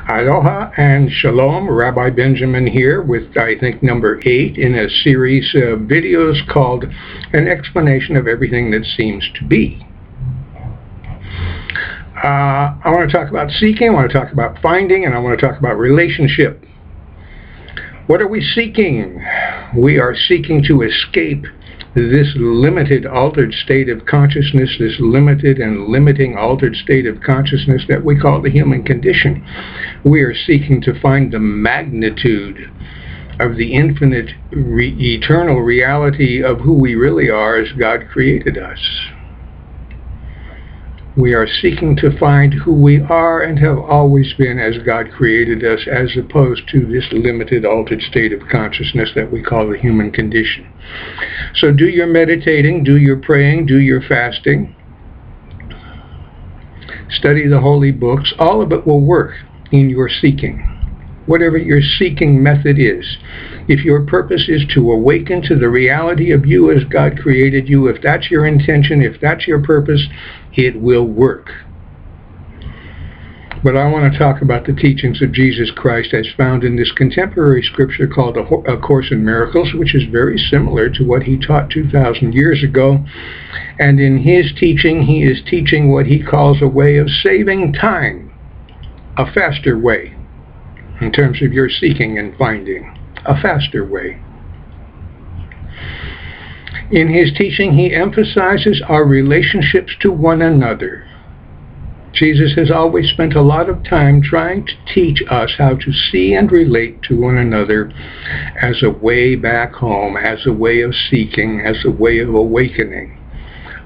Aloha and Shalom, Rabbi Benjamin here with, I think, number 8 in a series of videos called An Explanation of Everything That Seems to Be. I want to talk about seeking, I want to talk about finding, and I want to talk about relationship. What are we seeking? We are seeking to escape this limited, altered state of consciousness, this limited and limiting altered state of consciousness that we call the human condition. We are seeking to find the magnitude of the infinite, eternal reality of who we really are as God created us. We are seeking to find who we are and have always been as God created us, as opposed to this limited, altered state of consciousness that we call the human condition. So do your meditating, do your praying, do your fasting, study the holy books. All of it will work in your seeking. Whatever your seeking method is. If your purpose is to awaken to the reality of you as God created you, if that's your intention, if that's your purpose, it will work. But I want to talk about the teachings of Jesus Christ as found in this contemporary scripture called A Course in Miracles, which is very similar to what he taught 2,000 years ago. And in his teaching, he is teaching what he calls a way of saving time, a faster way. In terms of your seeking and finding, a faster way. In his teaching, he emphasizes our relationships to one another. Jesus has always spent a lot of time trying to teach us how to see and relate to one another as a way back home, as a way of seeking, as a way of awakening.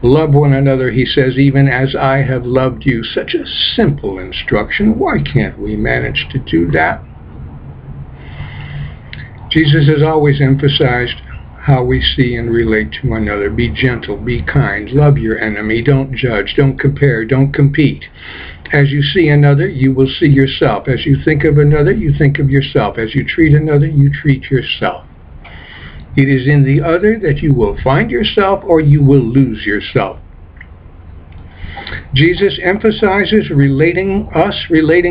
Love one another, he says, even as I have loved you. Such a simple instruction. Why can't we manage to do that? Jesus has always emphasized how we see and relate to one another. Be gentle, be kind, love your enemy, don't judge, don't compare, don't compete. As you see another, you will see yourself. As you think of another, you think of yourself. As you treat another, you treat yourself. It is in the other that you will find yourself or you will lose yourself. Jesus emphasizes relating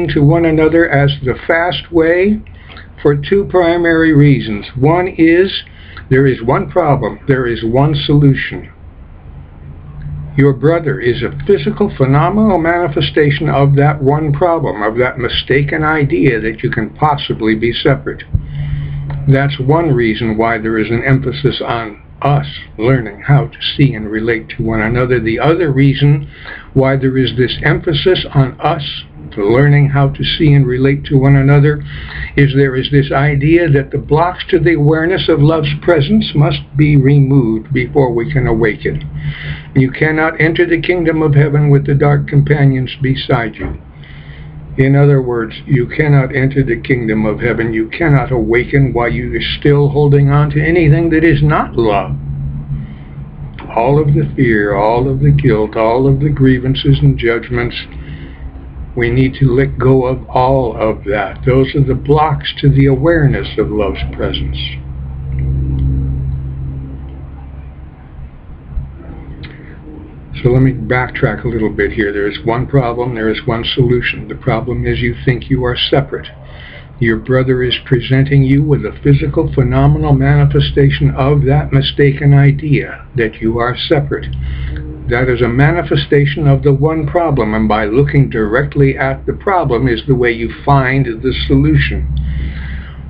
to one another as the fast way for two primary reasons. One is, there is one problem, there is one solution. Your brother is a physical, phenomenal manifestation of that one problem, of that mistaken idea that you can possibly be separate. That's one reason why there is an emphasis on us learning how to see and relate to one another. The other reason why there is this emphasis on us learning how to see and relate to one another is there is this idea that the blocks to the awareness of love's presence must be removed before we can awaken. You cannot enter the kingdom of heaven with the dark companions beside you. In other words, you cannot enter the kingdom of heaven. You cannot awaken while you are still holding on to anything that is not love. All of the fear, all of the guilt, all of the grievances and judgments, we need to let go of all of that. Those are the blocks to the awareness of love's presence. So let me backtrack a little bit here. There is one problem, there is one solution. The problem is you think you are separate. Your brother is presenting you with a physical, phenomenal manifestation of that mistaken idea that you are separate. That is a manifestation of the one problem, and by looking directly at the problem is the way you find the solution.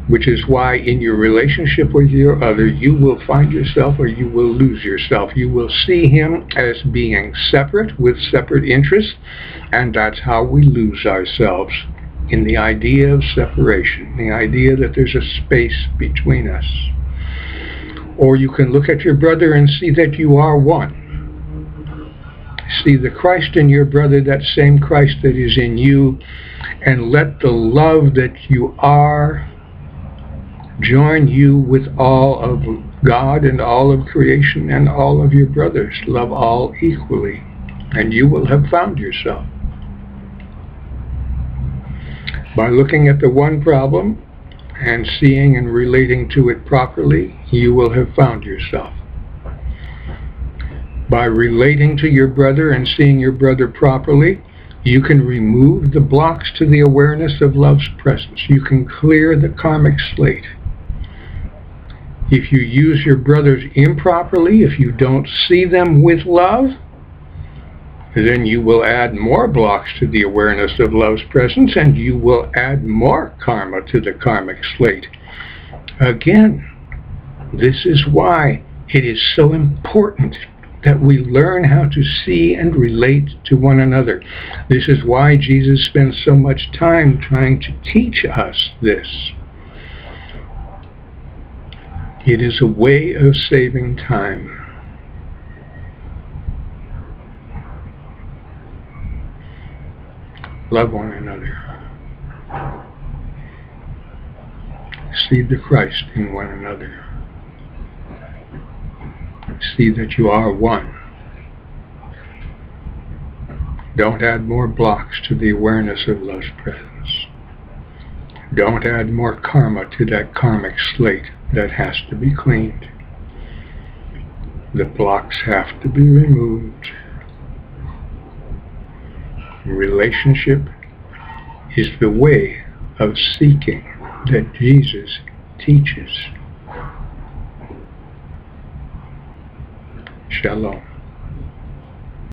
Which is why in your relationship with your other, you will find yourself or you will lose yourself. You will see him as being separate with separate interests, and that's how we lose ourselves, in the idea of separation, the idea that there's a space between us. Or you can look at your brother and see that you are one. See the Christ in your brother, that same Christ that is in you, and let the love that you are join you with all of God and all of creation and all of your brothers. Love all equally, and you will have found yourself. By looking at the one problem and seeing and relating to it properly, you will have found yourself. By relating to your brother and seeing your brother properly, You can remove the blocks to the awareness of love's presence. You can clear the karmic slate. If you use your brothers improperly, if you don't see them with love, then you will add more blocks to the awareness of love's presence, and you will add more karma to the karmic slate. Again, this is why it is so important that we learn how to see and relate to one another. This is why Jesus spends so much time trying to teach us this. It is a way of saving time. Love one another. See the Christ in one another. See that you are one. Don't add more blocks to the awareness of love's presence. Don't add more karma to that karmic slate that has to be cleaned. The blocks have to be removed. Relationship is the way of seeking that Jesus teaches. Shalom.